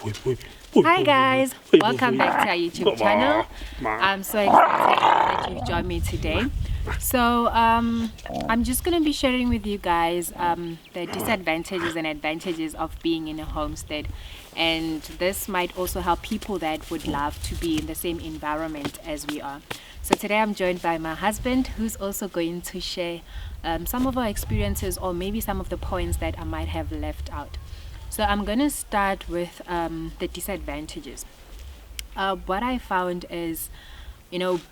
Hi guys, welcome back to our YouTube channel. I'm so excited that you've joined me today. So I'm just going to be sharing with you guys the disadvantages and advantages of being in a homestead, and this might also help people that would love to be in the same environment as we are. So today I'm joined by my husband, who's also going to share some of our experiences, or maybe some of the points that I might have left out. So I'm going to start with the disadvantages. What I found is,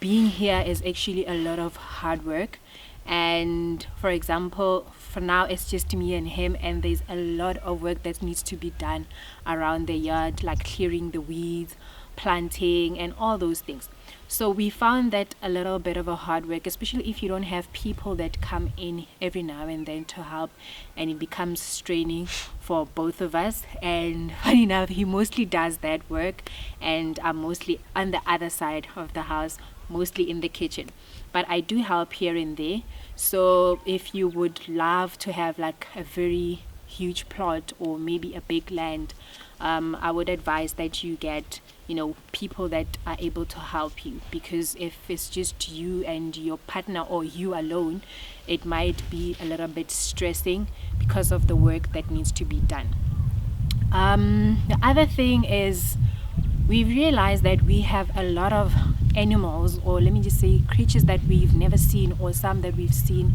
being here is actually a lot of hard work. And for example, for now it's just me and him, and there's a lot of work that needs to be done around the yard, like clearing the weeds, planting, and all those things. So we found that a little bit of a hard work, especially if you don't have people that come in every now and then to help, and it becomes straining for both of us. And funny enough, he mostly does that work, and I'm mostly on the other side of the house, mostly in the kitchen, but I do help here and there. So if you would love to have like a very huge plot or maybe a big land, I would advise that you get people that are able to help you, because if it's just you and your partner or you alone, it might be a little bit stressing because of the work that needs to be done. The other thing is, we've realized that we have a lot of animals, or let me just say creatures, that we've never seen, or some that we've seen,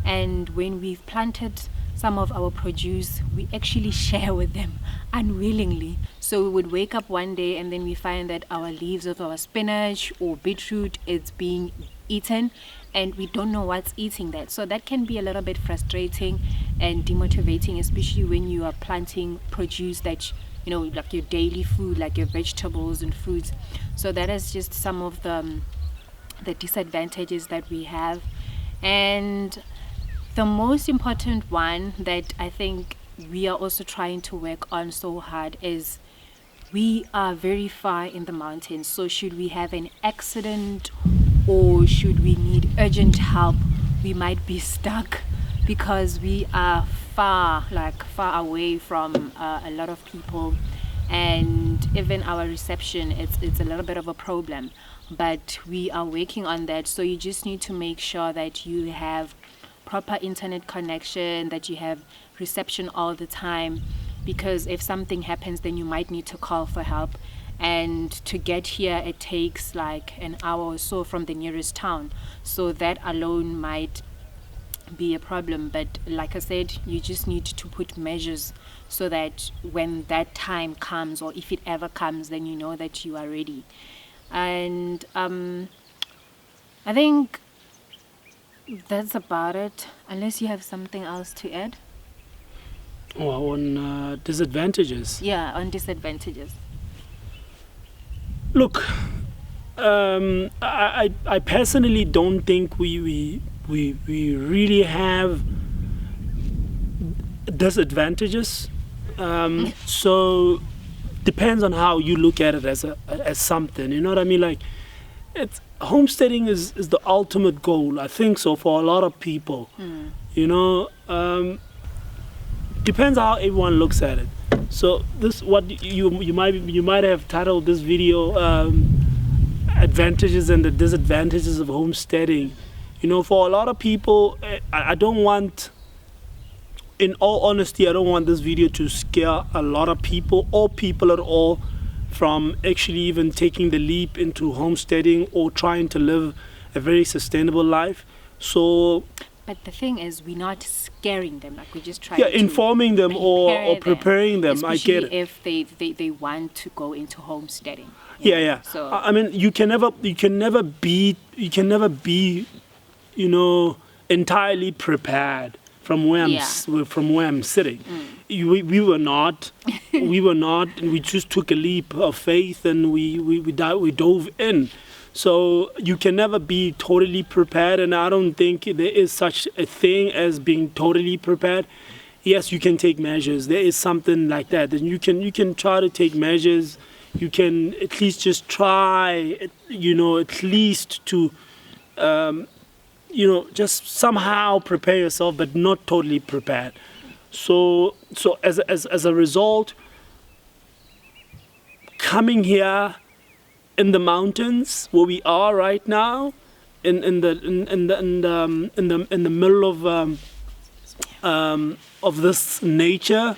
and when we've planted some of our produce, we actually share with them unwillingly. So we would wake up one day and then we find that our leaves of our spinach or beetroot is being eaten, and we don't know what's eating that. So that can be a little bit frustrating and demotivating, especially when you are planting produce that like your daily food, like your vegetables and fruits. So that is just some of the disadvantages that we have. And the most important one that I think we are also trying to work on so hard is, we are very far in the mountains. So should we have an accident or should we need urgent help, we might be stuck because we are far away from a lot of people, and even our reception, it's a little bit of a problem, but we are working on that. So you just need to make sure that you have proper internet connection, that you have reception all the time, because if something happens, then you might need to call for help. And to get here, it takes like an hour or so from the nearest town, so that alone might be a problem. But like I said, you just need to put measures so that when that time comes, or if it ever comes, then you know that you are ready. And I think that's about it, unless you have something else to add. On disadvantages. Yeah, on disadvantages. Look, I personally don't think we really have disadvantages. So depends on how you look at it as something. You know what I mean? Like, it's homesteading is the ultimate goal, I think so, for a lot of people. Depends how everyone looks at it. So this, what you might have titled this video advantages and the disadvantages of homesteading. For a lot of people, I don't want, in all honesty, I don't want this video to scare a lot of people, or people at all, from actually even taking the leap into homesteading or trying to live a very sustainable life. So, but the thing is, we're not scaring them, like we're just trying to informing them or preparing them. I get it. If they want to go into homesteading. Yeah. So I mean, you can never be entirely prepared from where I'm sitting. We were not, and we just took a leap of faith, and we dove in. So you can never be totally prepared, and I don't think there is such a thing as being totally prepared. Yes, you can take measures. There is something like that, and you can try to take measures. You can at least just try, at least to, just somehow prepare yourself, but not totally prepared. So as a result, coming here in the mountains where we are right now, in the middle of this nature,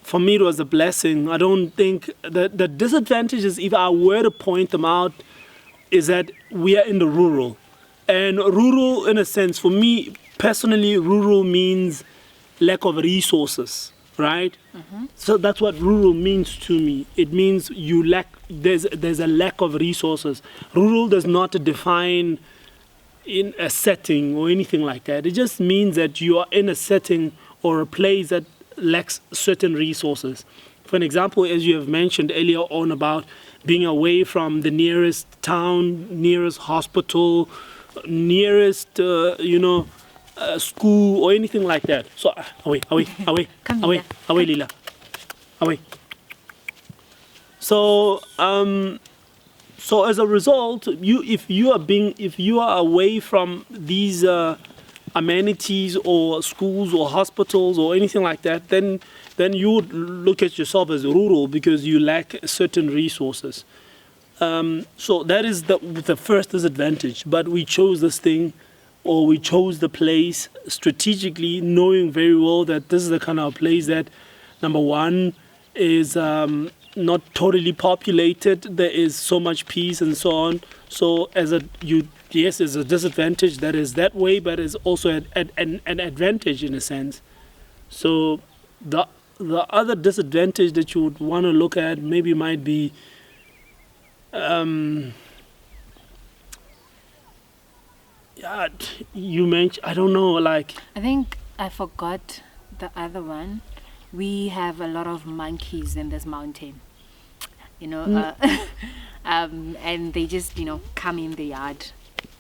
for me it was a blessing. I don't think the disadvantages, if I were to point them out, is that we are in the rural. And rural, in a sense, for me personally, rural means lack of resources, right? So that's what rural means to me. It means there's a lack of resources. Rural does not define in a setting or anything like that. It just means that you are in a setting or a place that lacks certain resources. For an example, as you have mentioned earlier on about being away from the nearest town, nearest hospital, nearest, school or anything like that. So, away, Lila. Away. So, so as a result, if you are away from these amenities or schools or hospitals or anything like that, then you would look at yourself as rural because you lack certain resources. So that is the first disadvantage. But we chose this thing, or we chose the place strategically, knowing very well that this is the kind of place that, number one, is not totally populated. There is so much peace and so on. So yes, it's a disadvantage that is that way, but it's also an advantage in a sense. So the other disadvantage that you would want to look at maybe might be you mentioned, I don't know, like... I think I forgot the other one. We have a lot of monkeys in this mountain, and they just, come in the yard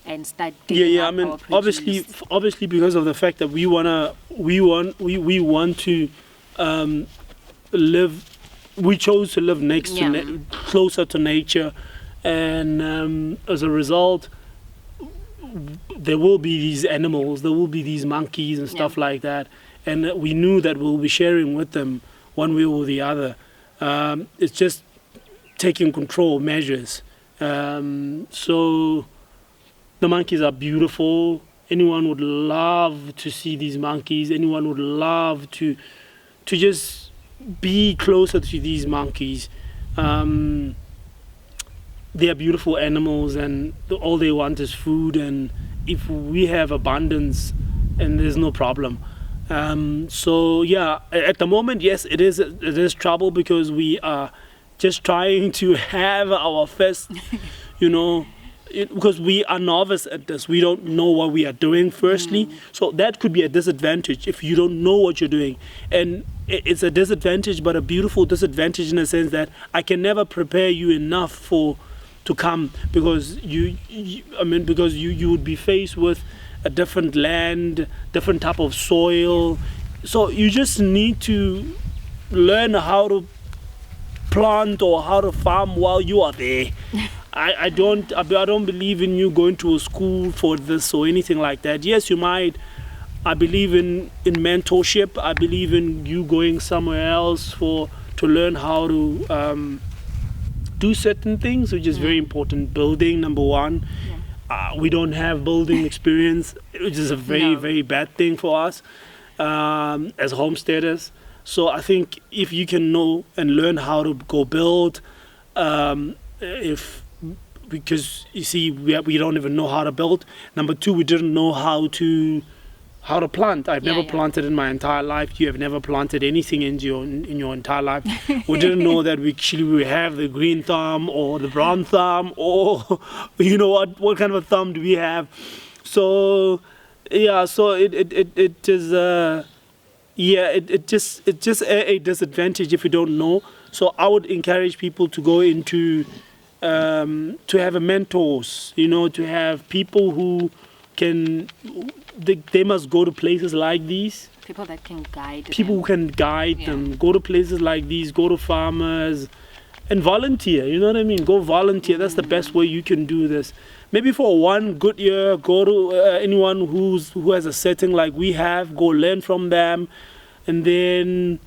and start digging up our produce. obviously because of the fact that we want to live, we chose to live next to closer to nature, and as a result, there will be these animals, there will be these monkeys and stuff like that, and we knew that we'll be sharing with them one way or the other. It's just taking control measures. So the monkeys are beautiful. Anyone would love to see these monkeys. Anyone would love to just be closer to these monkeys. They are beautiful animals, and all they want is food, and if we have abundance, and there's no problem. So yeah, at the moment, yes, it is trouble because we are just trying to have our first, because we are novice at this. We don't know what we are doing firstly. So that could be a disadvantage if you don't know what you're doing. And it's a disadvantage, but a beautiful disadvantage in a sense that I can never prepare you enough to come, because you would be faced with a different land, different type of soil. So you just need to learn how to plant or how to farm while you are there. I don't believe in you going to a school for this or anything like that. Yes, you might. I believe in mentorship. I believe in you going somewhere else to learn how to do certain things, which is very important. Building, number one. We don't have building experience, which is a very bad thing for us as homesteaders. So I think if you can know and learn how to go build, because you see we don't even know how to build. Number two, we didn't know how to plant. I've never planted in my entire life. You have never planted anything in your entire life. We didn't know that we have the green thumb or the brown thumb, or what kind of a thumb do we have? So so it is it's just a disadvantage if you don't know. So I would encourage people to go into to have mentors, to have people who can. They must go to places like these. People that can guide People them. who can guide them. Go to places like these. Go to farmers and volunteer. You know what I mean? Go volunteer. That's the best way you can do this. Maybe for one good year, go to anyone who has a setting like we have. Go learn from them. And then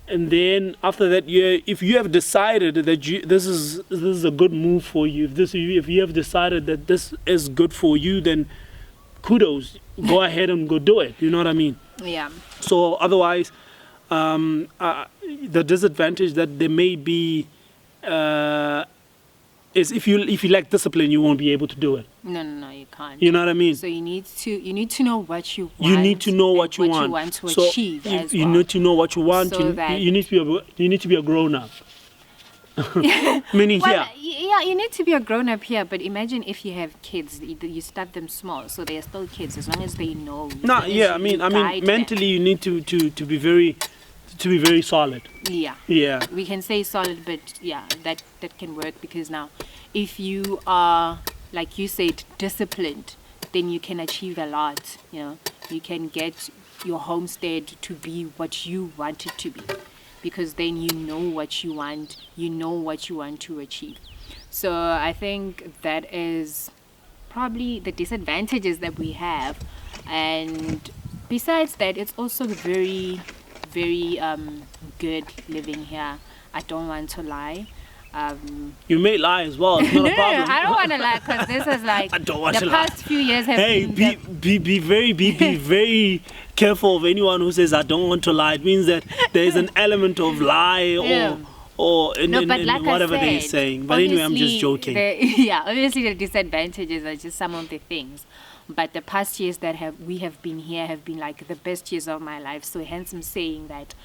And then after that, if you have decided that this is a good move for you, if you have decided that this is good for you, then kudos, go ahead and go do it. You know what I mean? Yeah. So otherwise, the disadvantage that there may be is if you lack discipline, you won't be able to do it. No, you can't. You know what I mean? So you need to know what you want. You need to know what you want. What you want to So achieve as you well. need to know what you want. So You need to be a grown up. Meaning Well, here. yeah, you need to be a grown up here, but imagine if you have kids, you start them small, so they are still kids as long as they know. No, yeah, I mean mentally you need to be very solid. Yeah. Yeah. We can say solid, but yeah, that can work, because now if you are, like you said, disciplined, then you can achieve a lot. You know, you can get your homestead to be what you want it to be, because then you know what you want, to achieve. So I think that is probably the disadvantages that we have. And besides that, it's also very, very good living here. I don't want to lie. You may lie as well. It's not a problem. I don't want to lie, because this is like I don't want the to past few years have been be very careful of anyone who says I don't want to lie. It means that there is an element of lie or in like whatever they're saying. But anyway, I'm just joking. Obviously the disadvantages are just some of the things. But the past years that we have been here have been like the best years of my life. So hence I'm saying that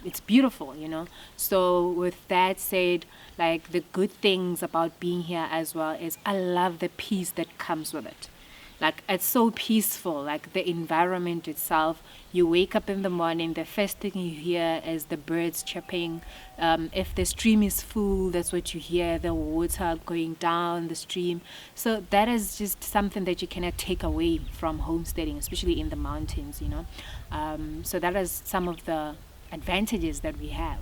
it's beautiful, you know. So with that said, like the good things about being here as well is I love the peace that comes with it. Like it's so peaceful, like the environment itself. You wake up in the morning, the first thing you hear is the birds chirping. If the stream is full, that's what you hear, the water going down the stream. So that is just something that you cannot take away from homesteading, especially in the mountains, you know. So that is some of the advantages that we have.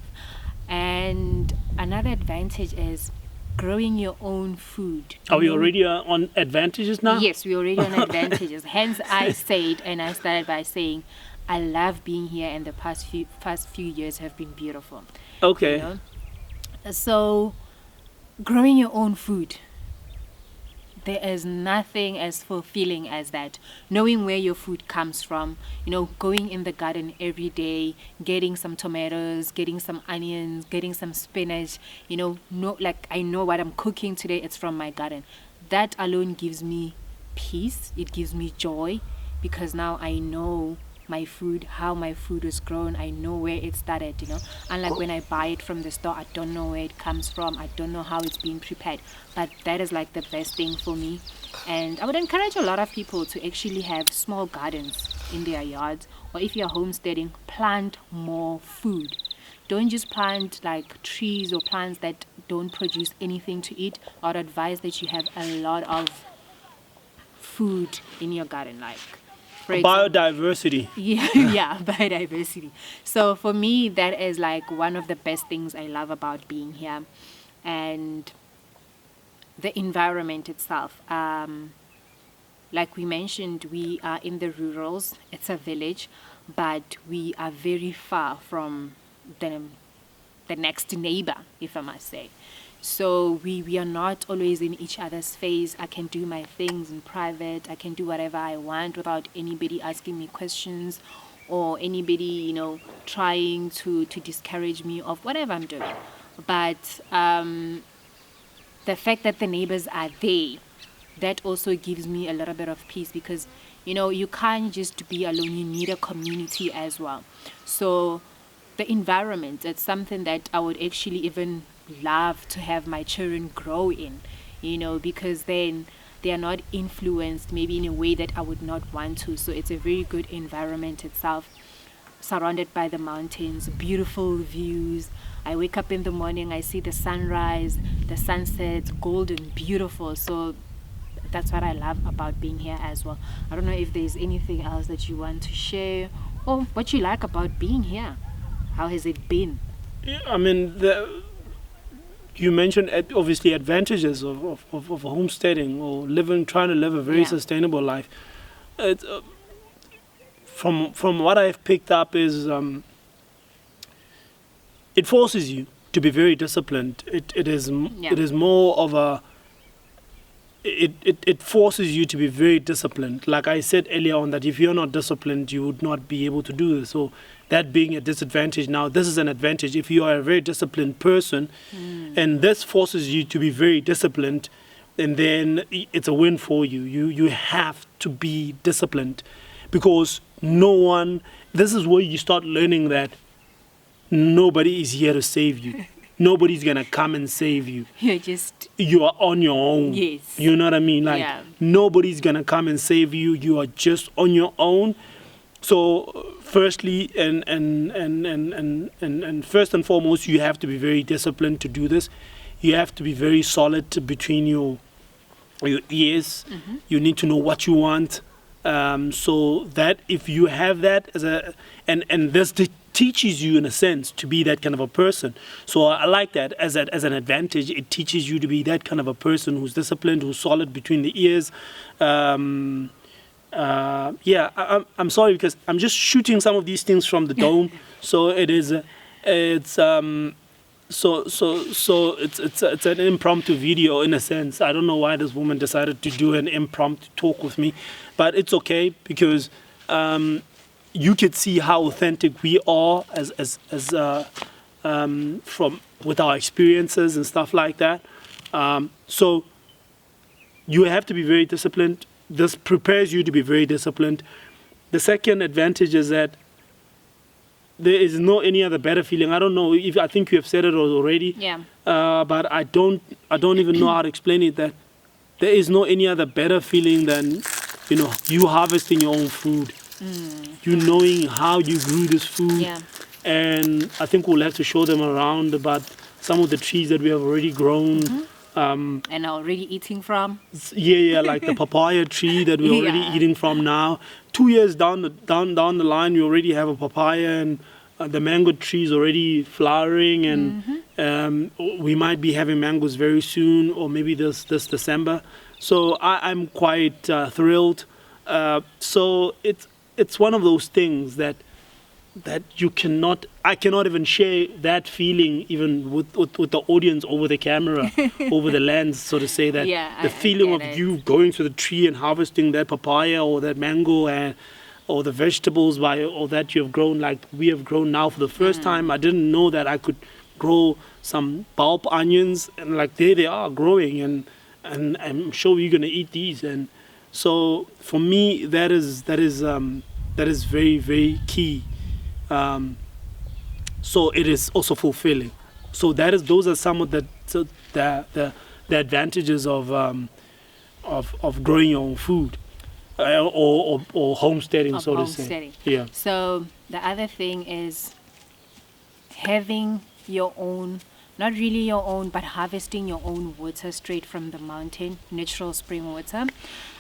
And another advantage is growing your own food. Are we already on advantages now? Yes, we're already on advantages. Hence, I said, and I started by saying, I love being here, and the past few years have been beautiful. Okay. You know? So, growing your own food. There is nothing as fulfilling as that. Knowing where your food comes from, you know, going in the garden every day, getting some tomatoes, getting some onions, getting some spinach, you know, like I know what I'm cooking today, it's from my garden. That alone gives me peace. It gives me joy, because now I know my food, how my food was grown. I know where it started, you know. Unlike when I buy it from the store, I don't know where it comes from. I don't know how it's being prepared. But that is like the best thing for me. And I would encourage a lot of people to actually have small gardens in their yards, or if you're homesteading, plant more food. Don't just plant like trees or plants that don't produce anything to eat. I would advise that you have a lot of food in your garden, like biodiversity. Yeah, biodiversity. So for me, that is like one of the best things I love about being here. And the environment itself. Like we mentioned, we are in the rurals. It's a village, but we are very far from the next neighbor, if I must say. So we are not always in each other's face. I can do my things in private. I can do whatever I want without anybody asking me questions, or anybody, you know, trying to discourage me of whatever I'm doing. But the fact that the neighbors are there, that also gives me a little bit of peace, because, you know, you can't just be alone. You need a community as well. So the environment, it's something that I would actually even love to have my children grow in, you know, because then they are not influenced maybe in a way that I would not want to. So it's a very good environment itself, surrounded by the mountains, beautiful views. I wake up in the morning, I see the sunrise, the sunset, golden, beautiful. So that's what I love about being here as well. I don't know if there's anything else that you want to share, or what you like about being here. How has it been? Yeah, I mean, you mentioned obviously advantages of homesteading or trying to live a very sustainable life. It's, from what I've picked up is it forces you to be very disciplined. It is more of a, it forces you to be very disciplined. Like I said earlier on, that if you're not disciplined, you would not be able to do this. So that being a disadvantage, now this is an advantage. If you are a very disciplined person, and this forces you to be very disciplined, and then it's a win for you. You have to be disciplined, because no one, this is where you start learning that nobody is here to save you. Nobody's gonna come and save you. You are on your own. Yes. You know what I mean? Like, nobody's gonna come and save you. You are just on your own. So firstly, and first and foremost, you have to be very disciplined to do this. You have to be very solid between your ears. You need to know what you want. So that if you have that as a, and this teaches you in a sense to be that kind of a person. So I like that as an advantage. It teaches you to be that kind of a person who's disciplined, who's solid between the ears. I'm sorry, because I'm just shooting some of these things from the dome. So it's an impromptu video in a sense. I don't know why this woman decided to do an impromptu talk with me, but it's okay, because you could see how authentic we are from with our experiences and stuff like that. So you have to be very disciplined. This prepares you to be very disciplined. The second advantage is that there is no any other better feeling. I don't know if, I think you have said it already. Yeah. But I don't even know how to explain it. That there is no any other better feeling than, you harvesting your own food. You knowing how you grew this food. Yeah. And I think we'll have to show them around about some of the trees that we have already grown. And already eating from. Like the papaya tree that we're already eating from now. 2 years down the line, we already have a papaya, and the mango tree is already flowering, and we might be having mangoes very soon, or maybe this December. So I'm quite thrilled. So it's one of those things that I cannot even share that feeling even with the audience over the camera, over the lens, so to say, that the feeling of you going to the tree and harvesting that papaya or that mango or the vegetables or that you have grown, like we have grown now for the first time. I didn't know that I could grow some bulb onions, and like there they are growing, and I'm sure you're gonna eat these. And so for me, that is very, very key. So it is also fulfilling. So those are some of the advantages of growing your own food, or homesteading, to say. Yeah. So the other thing is having your own, not really your own, but harvesting your own water straight from the mountain, natural spring water.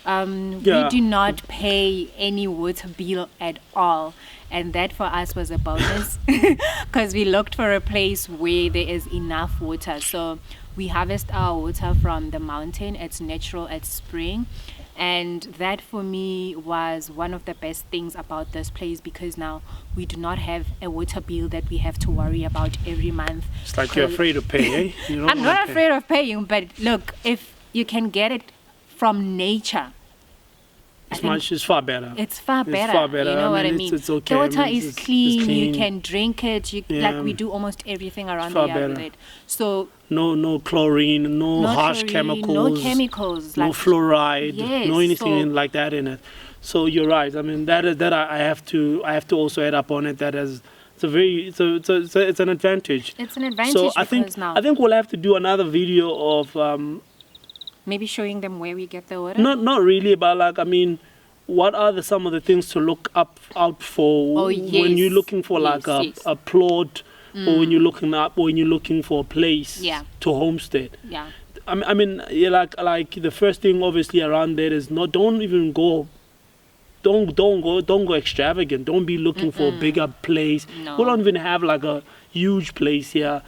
We do not pay any water bill at all, and that for us was a bonus, because we looked for a place where there is enough water. So we harvest our water from the mountain. It's natural, it's spring, and that for me was one of the best things about this place, because now we do not have a water bill that we have to worry about every month. It's like you're afraid to pay, eh? I'm not afraid of paying, but look, if you can get it from nature, it's far better. It's far better. You know what I mean? It's okay. The water is clean. You can drink it. Like we do almost everything around the yard with it. So no chlorine, no harsh chemicals, no chemicals, no fluoride, yes, no anything like that in it. So you're right. I mean that I have to also add up on it. That is. It's an advantage. It's an advantage. So I think we'll have to do another video of maybe showing them where we get the water. Not really, but what are some of the things to look out for when you're looking for a plot, or when you're looking for a place to homestead. Yeah. Like the first thing obviously around there is don't go extravagant. Don't be looking for a bigger place. No. We don't even have like a huge place here,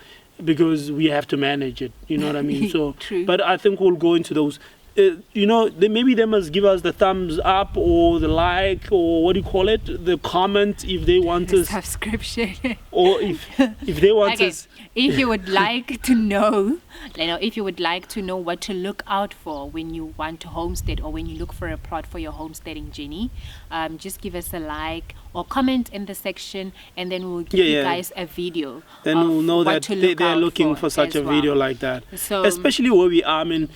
because we have to manage it. You know what I mean? So, True. But I think we'll go into those. maybe they must give us the thumbs up or the like, or what do you call it, the comment, if they want The us, subscription. or if they want Okay, us. if you would like to know, if you would like to know what to look out for when you want to homestead or when you look for a plot for your homesteading journey, just give us a like or comment in the section, and then we'll give you guys a video. Then we'll know that they're looking for such a video like that. So, especially where we are. I mean,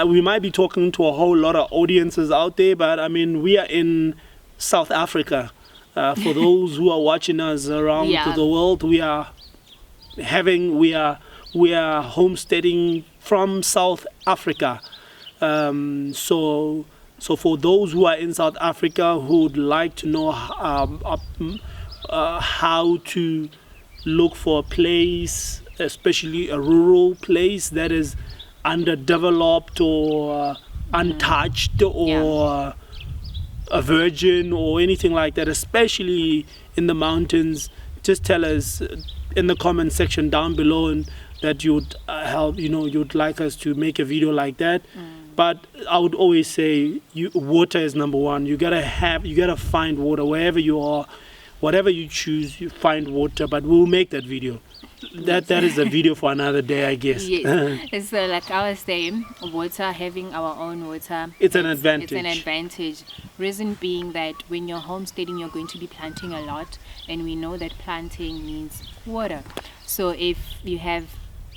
we might be talking to a whole lot of audiences out there, but I mean, we are in South Africa. For those who are watching us around the world, we are homesteading from South Africa. So for those who are in South Africa who would like to know how to look for a place, especially a rural place that is underdeveloped or untouched or a virgin or anything like that, especially in the mountains, just tell us in the comment section down below and that you'd you'd like us to make a video like that. But I would always say water is number one. You gotta find water wherever you are, whatever you choose, you find water. But we'll make that video. That is a video for another day, I guess. Yes. So like I was saying, having our own water, it's an advantage. It's an advantage. Reason being that when you're homesteading, you're going to be planting a lot, and we know that planting needs water. So if you have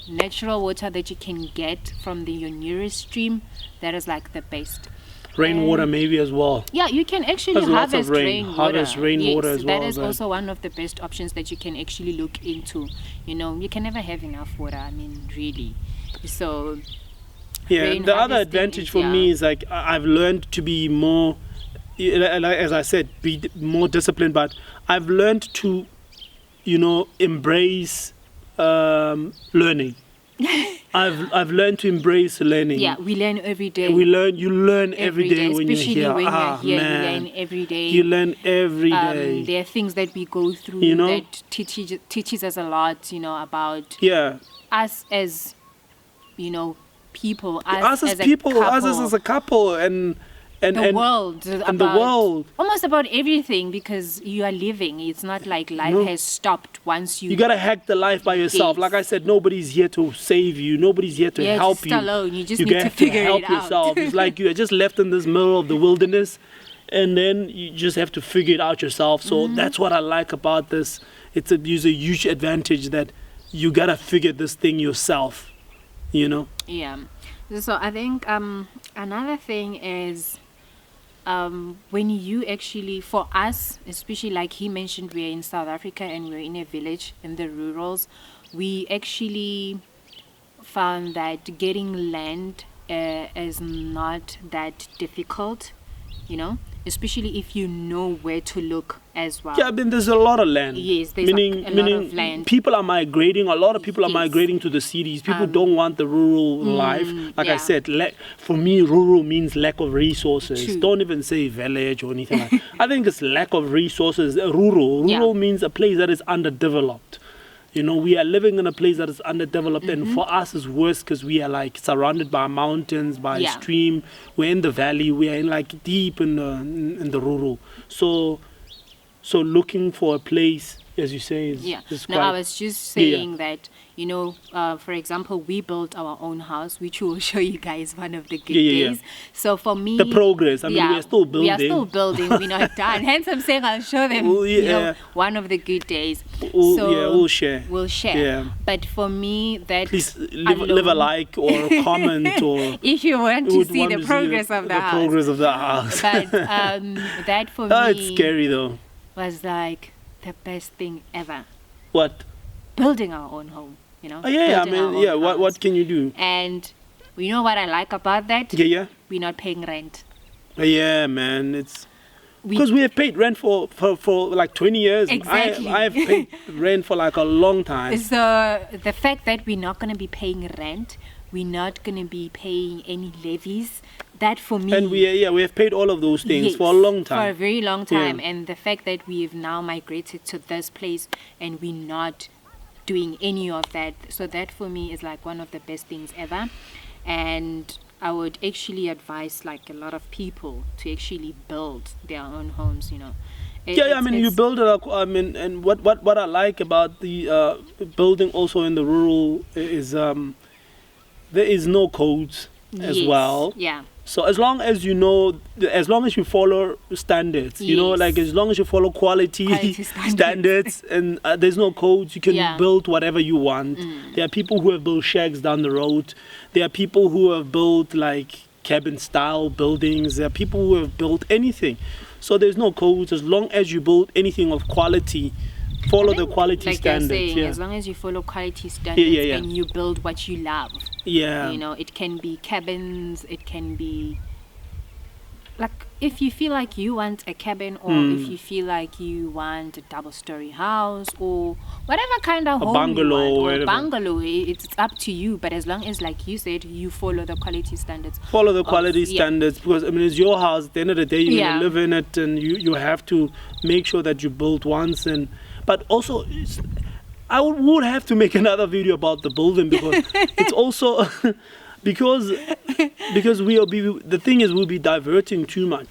natural water that you can get from your nearest stream, that is like the best. Rainwater maybe as well. Yeah, you can actually harvest rainwater. Harvest rainwater as well. That is also one of the best options that you can actually look into. You can never have enough water. I mean, really. So the other advantage for me is like I've learned to be more, as I said, be more disciplined. But I've learned to, embrace learning. I've learned to embrace learning. Yeah, we learn every day. You learn every day when you're here. Especially when you're here, you learn every day. You learn every day. There are things that we go through that teaches us a lot, about us as, people. Us as people, us as a couple, and the world, and the world, almost about everything, because you are living. It's not like life has stopped once you gotta hack the life by yourself. Like I said, nobody's here to save you, nobody's here to help you. Alone. You just need to figure it out. Help yourself. It's like you are just left in this middle of the wilderness, and then you just have to figure it out yourself. So that's what I like about this. It's a huge advantage that you gotta figure this thing yourself. Yeah. So I think another thing is, when you actually, for us, especially like he mentioned, we're in South Africa and we're in a village in the rurals, we actually found that getting land is not that difficult, especially if you know where to look as well. Yeah, I mean, there's a lot of land. Yes, there's a lot of land. People are migrating. A lot of people are migrating to the cities. People don't want the rural life. Like I said, for me, rural means lack of resources. True. Don't even say village or anything like that. I think it's lack of resources. Rural means a place that is underdeveloped. We are living in a place that is underdeveloped, and for us it's worse because we are like surrounded by mountains, by a stream. We're in the valley. We are in like deep in the rural. So looking for a place, as you say, is I was just saying that, for example, we built our own house, which we'll show you guys one of the good days. So for me, the progress. I mean, we are still building. We are still building. We're not done. Hence, I'm saying I'll show them. One of the good days. We'll share. We'll share. Yeah. But for me, that please leave a like or a comment, or if you want to see the progress of the house. The progress of the house. But that for me, it's scary though. Was like the best thing ever. What? Building our own home, what can you do? And you know what I like about that? We're not paying rent. Yeah, man, it's because we have paid rent for like 20 years. Exactly. I've paid rent for like a long time. So the fact that we're not going to be paying rent, we're not going to be paying any levies, that for me, and we have paid all of those things for a long time, for a very long time. And the fact that we have now migrated to this place and we're not doing any of that, so that for me is like one of the best things ever. And I would actually advise like a lot of people to actually build their own homes, you know. I mean, you build it. I mean, and what I like about the building also in the rural is there is no codes as well. Yeah. So as long as you know, as long as you follow standards, you know, like as long as you follow quality standards and there's no codes, you can build whatever you want. There are people who have built shacks down the road. There are people who have built like cabin style buildings. There are people who have built anything. So there's no codes as long as you build anything of quality. Follow the quality standards. Saying, as long as you follow quality standards and you build what you love. Yeah. You know, it can be cabins, it can be like if you feel like you want a cabin, or if you feel like you want a double-story house, or whatever kind of home bungalow, you want, or a bungalow, it's up to you. But as long as, like you said, you follow the quality standards. Follow the quality standards, because I mean it's your house. At the end of the day, you're gonna live in it, and you have to make sure that you build once. But also, I would have to make another video about the building, because it's also because the thing is we'll be diverting too much.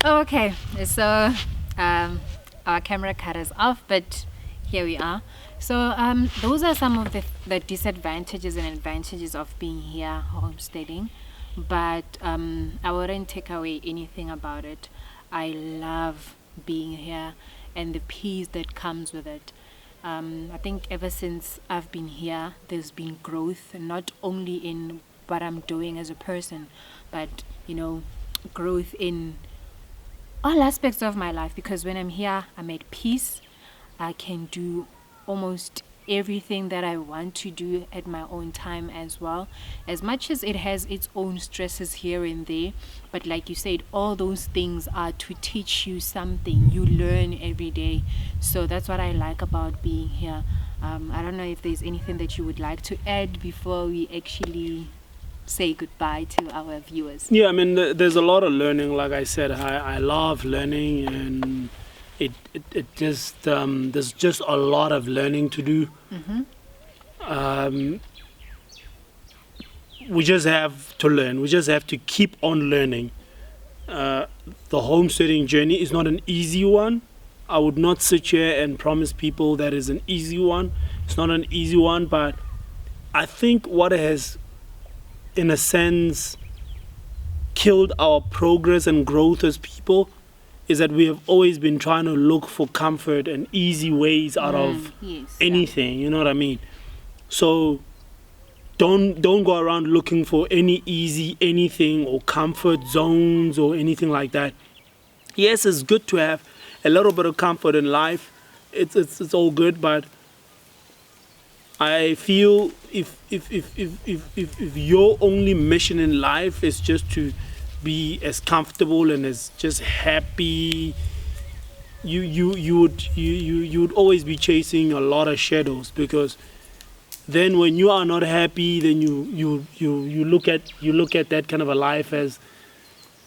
Okay, so our camera cut us off, but here we are. So those are some of the disadvantages and advantages of being here homesteading, but I wouldn't take away anything about it. I love being here and the peace that comes with it. I think ever since I've been here, there's been growth, not only in what I'm doing as a person, but you know, growth in all aspects of my life. Because when I'm here, I'm at peace. I can do almost everything that I want to do at my own time as well, as much as it has its own stresses here and there. But like you said, all those things are to teach you something. You learn every day. So that's what I like about being here. I don't know if there's anything that you would like to add before we actually say goodbye to our viewers. Yeah, I mean, there's a lot of learning. Like I said, I love learning, and it just there's just a lot of learning to do. We just have to learn. We just have to keep on learning. The homesteading journey is not an easy one. I would not sit here and promise people that is an easy one. It's not an easy one, but I think what has, in a sense, killed our progress and growth as people is that we have always been trying to look for comfort and easy ways out of anything. You know what I mean? So don't go around looking for any easy anything or comfort zones or anything like that. Yes, it's good to have a little bit of comfort in life. It's all good, but I feel if your only mission in life is just to be as comfortable and as just happy, you would always be chasing a lot of shadows, because then when you are not happy, then you look at that kind of a life as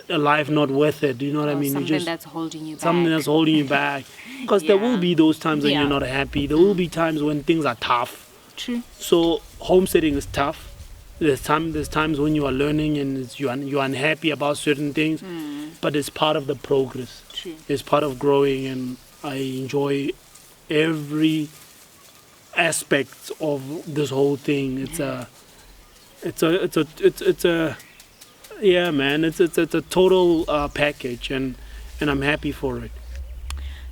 a life not worth it. You know what I mean? Something that's holding you back. Something that's holding you back. Because there will be those times when you're not happy. There will be times when things are tough. True. So homesteading is tough. There's times when you are learning and you're unhappy about certain things, but it's part of the progress. True. It's part of growing, and I enjoy every aspect of this whole thing. It's a yeah, man. It's a total package, and I'm happy for it.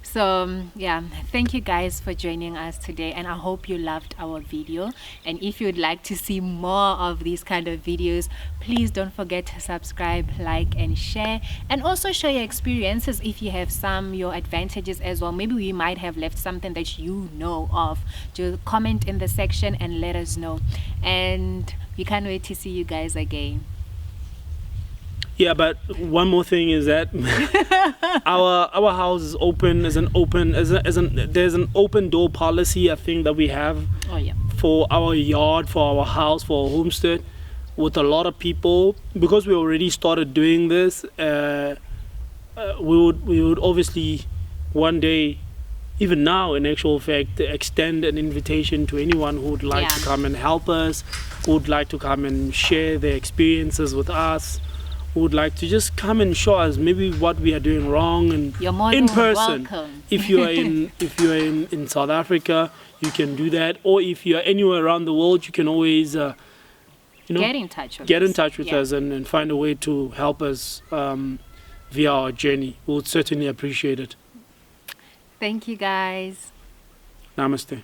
So yeah, thank you guys for joining us today, and I hope you loved our video. And if you'd like to see more of these kind of videos, please don't forget to subscribe, like and share, and also share your experiences if you have your advantages as well. Maybe we might have left something that you know of. Just comment in the section and let us know, and we can't wait to see you guys again. Yeah, but one more thing is that our house is open. There's an open door policy, I think, that we have for our yard, for our house, for our homestead, with a lot of people. Because we already started doing this, we would obviously one day even now, in actual fact, extend an invitation to anyone who would like to come and help us, who would like to come and share their experiences with us, who would like to just come and show us maybe what we are doing wrong, and You're more in than person. welcome. If you are in South Africa, you can do that, or if you are anywhere around the world, you can always get in touch with us and find a way to help us via our journey. We would certainly appreciate it. Thank you, guys. Namaste.